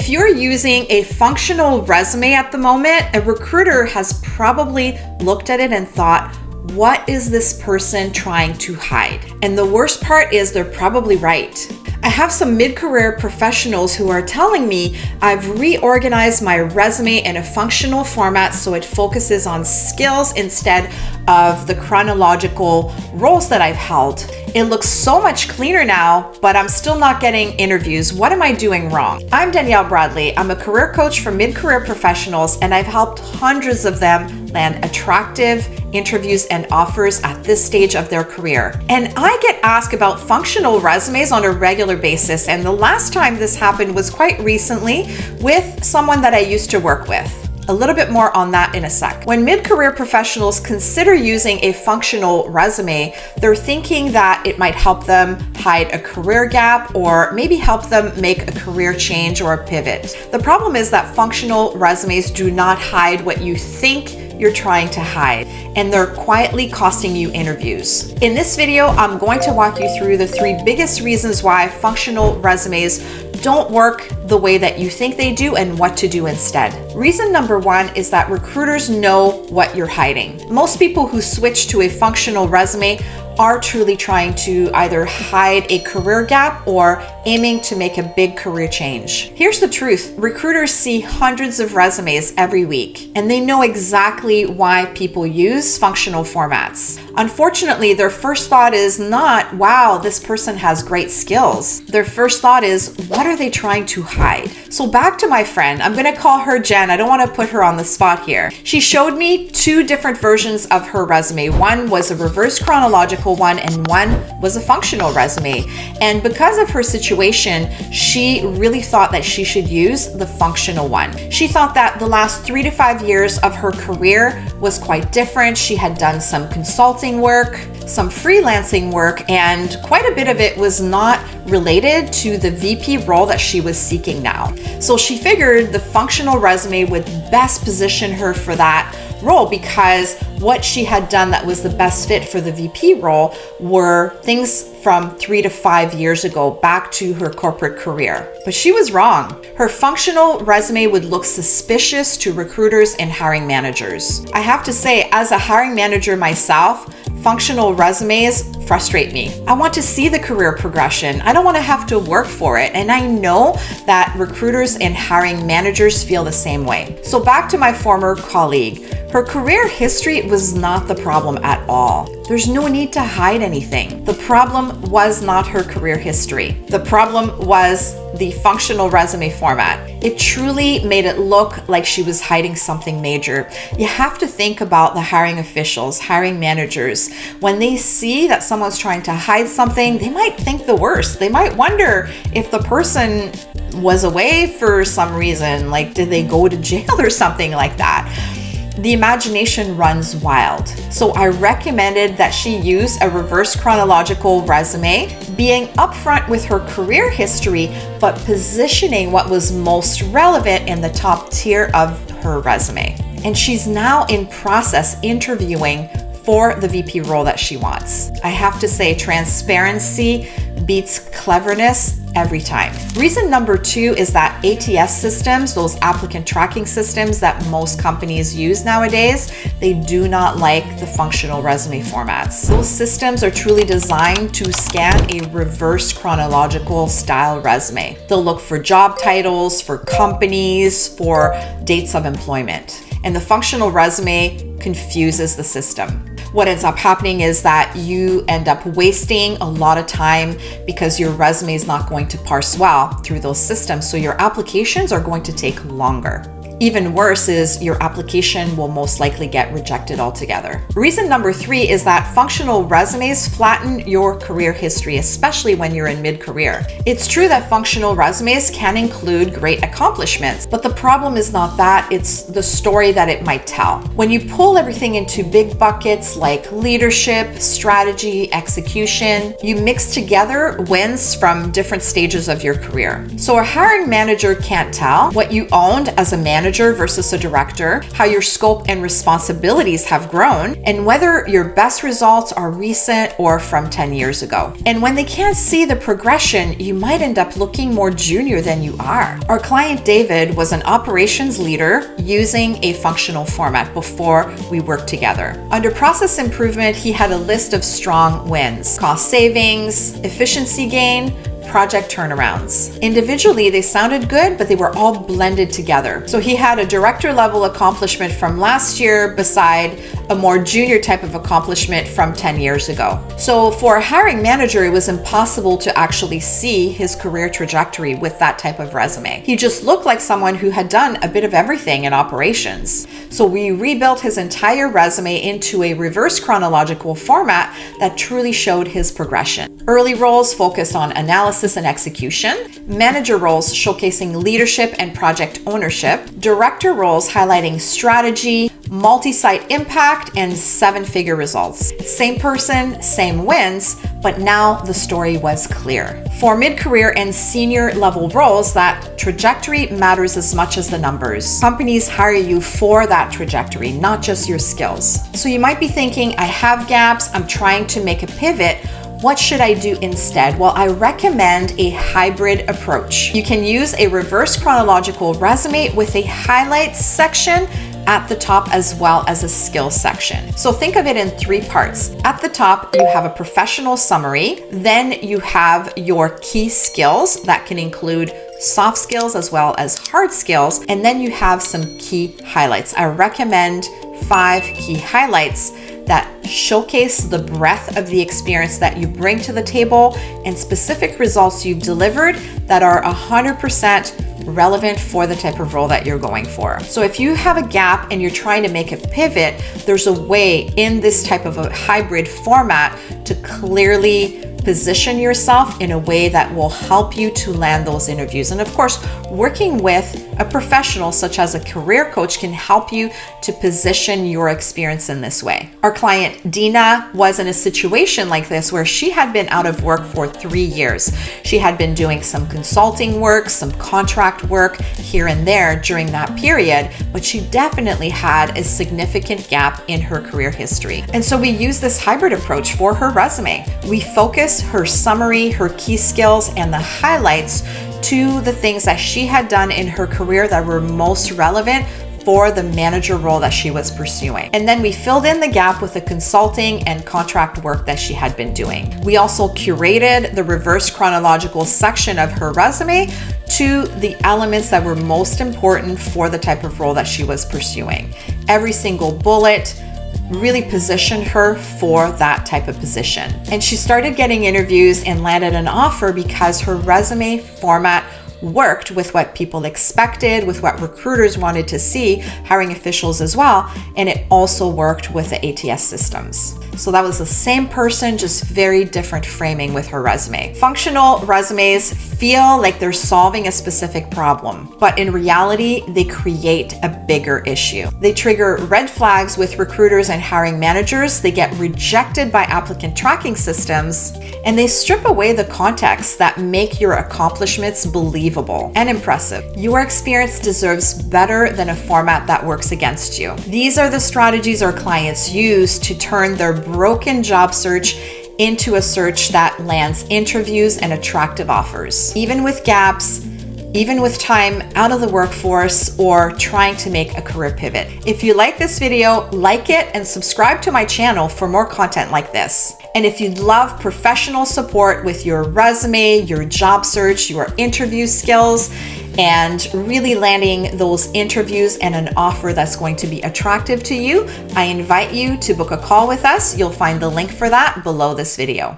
If you're using a functional resume at the moment, a recruiter has probably looked at it and thought, what is this person trying to hide? And the worst part is they're probably right. I have some mid-career professionals who are telling me I've reorganized my resume in a functional format so it focuses on skills instead of the chronological roles that I've held. It looks so much cleaner now, but I'm still not getting interviews. What am I doing wrong? I'm Danielle Bradley. I'm a career coach for mid-career professionals, and I've helped hundreds of them land attractive interviews and offers at this stage of their career. And I get asked about functional resumes on a regular basis, and the last time this happened was quite recently with someone that I used to work with. A little bit more on that in a sec. When mid-career professionals consider using a functional resume, they're thinking that it might help them hide a career gap or maybe help them make a career change or a pivot. The problem is that functional resumes do not hide what you think you're trying to hide, and they're quietly costing you interviews. In this video, I'm going to walk you through the 3 biggest reasons why functional resumes don't work the way that you think they do and what to do instead. Reason number 1 is that recruiters know what you're hiding. Most people who switch to a functional resume are truly trying to either hide a career gap or aiming to make a big career change. Here's the truth. Recruiters see hundreds of resumes every week, and they know exactly why people use functional formats. Unfortunately, their first thought is not, wow, this person has great skills. Their first thought is, what are they trying to hide? So back to my friend, I'm gonna call her Jen. I don't wanna put her on the spot here. She showed me 2 different versions of her resume. One was a reverse chronological one, and one was a functional resume. And because of her situation, she really thought that she should use the functional one. She thought that the last 3 to 5 years of her career was quite different. She had done some consulting work, some freelancing work, and quite a bit of it was not related to the VP role that she was seeking now. So she figured the functional resume would best position her for that role, because what she had done that was the best fit for the VP role were things from 3 to 5 years ago, back to her corporate career. But she was wrong. Her functional resume would look suspicious to recruiters and hiring managers. I have to say, as a hiring manager myself, functional resumes frustrate me. I want to see the career progression. I don't want to have to work for it. And I know that recruiters and hiring managers feel the same way. So back to my former colleague. Her career history was not the problem at all. There's no need to hide anything. The problem was not her career history. The problem was the functional resume format. It truly made it look like she was hiding something major. You have to think about the hiring officials, hiring managers. When they see that someone's trying to hide something, they might think the worst. They might wonder if the person was away for some reason, like did they go to jail or something like that? The imagination runs wild. So I recommended that she use a reverse chronological resume, being upfront with her career history, but positioning what was most relevant in the top tier of her resume. And she's now in process interviewing for the VP role that she wants. I have to say, transparency beats cleverness every time. Reason number 2 is that ATS systems, those applicant tracking systems that most companies use nowadays, they do not like the functional resume formats. Those systems are truly designed to scan a reverse chronological style resume. They'll look for job titles, for companies, for dates of employment. And the functional resume confuses the system. What ends up happening is that you end up wasting a lot of time because your resume is not going to parse well through those systems. So your applications are going to take longer. Even worse is your application will most likely get rejected altogether. Reason number 3 is that functional resumes flatten your career history, especially when you're in mid-career. It's true that functional resumes can include great accomplishments, but the problem is not that, it's the story that it might tell. When you pull everything into big buckets like leadership, strategy, execution, you mix together wins from different stages of your career. So a hiring manager can't tell what you owned as a manager manager versus a director, how your scope and responsibilities have grown, and whether your best results are recent or from 10 years ago. And when they can't see the progression, you might end up looking more junior than you are. Our client David was an operations leader using a functional format before we worked together. Under process improvement, he had a list of strong wins: cost savings, efficiency gain, project turnarounds. Individually, they sounded good, but they were all blended together. So he had a director level accomplishment from last year beside a more junior type of accomplishment from 10 years ago. So for a hiring manager, it was impossible to actually see his career trajectory with that type of resume. He just looked like someone who had done a bit of everything in operations. So we rebuilt his entire resume into a reverse chronological format that truly showed his progression. Early roles focused on analysis and execution, manager roles showcasing leadership and project ownership, director roles highlighting strategy, multi-site impact, and 7-figure results. Same person, same wins, but now the story was clear. For mid-career and senior level roles, that trajectory matters as much as the numbers. Companies hire you for that trajectory, not just your skills. So you might be thinking, I have gaps, I'm trying to make a pivot. What should I do instead? Well, I recommend a hybrid approach. You can use a reverse chronological resume with a highlights section at the top as well as a skills section. So think of it in 3 parts. At the top, you have a professional summary. Then you have your key skills that can include soft skills as well as hard skills. And then you have some key highlights. I recommend 5 key highlights that showcase the breadth of the experience that you bring to the table and specific results you've delivered that are 100% relevant for the type of role that you're going for. So if you have a gap and you're trying to make a pivot, there's a way in this type of a hybrid format to clearly position yourself in a way that will help you to land those interviews. And of course, working with a professional such as a career coach can help you to position your experience in this way. Our client Dina was in a situation like this where she had been out of work for 3 years. She had been doing some consulting work, some contract work here and there during that period, but she definitely had a significant gap in her career history. And so we use this hybrid approach for her resume. We focus her summary, her key skills, and the highlights to the things that she had done in her career that were most relevant for the manager role that she was pursuing. And then we filled in the gap with the consulting and contract work that she had been doing. We also curated the reverse chronological section of her resume to the elements that were most important for the type of role that she was pursuing. Every single bullet really positioned her for that type of position. And she started getting interviews and landed an offer because her resume format worked with what people expected, with what recruiters wanted to see, hiring officials as well, and it also worked with the ATS systems. So that was the same person, just very different framing with her resume. Functional resumes feel like they're solving a specific problem, but in reality, they create a bigger issue. They trigger red flags with recruiters and hiring managers. They get rejected by applicant tracking systems, and they strip away the context that make your accomplishments believable and impressive. Your experience deserves better than a format that works against you. These are the strategies our clients use to turn their broken job search into a search that lands interviews and attractive offers, even with gaps, even with time out of the workforce or trying to make a career pivot. If you like this video, like it and subscribe to my channel for more content like this. And if you'd love professional support with your resume, your job search, your interview skills, and really landing those interviews and an offer that's going to be attractive to you, I invite you to book a call with us. You'll find the link for that below this video.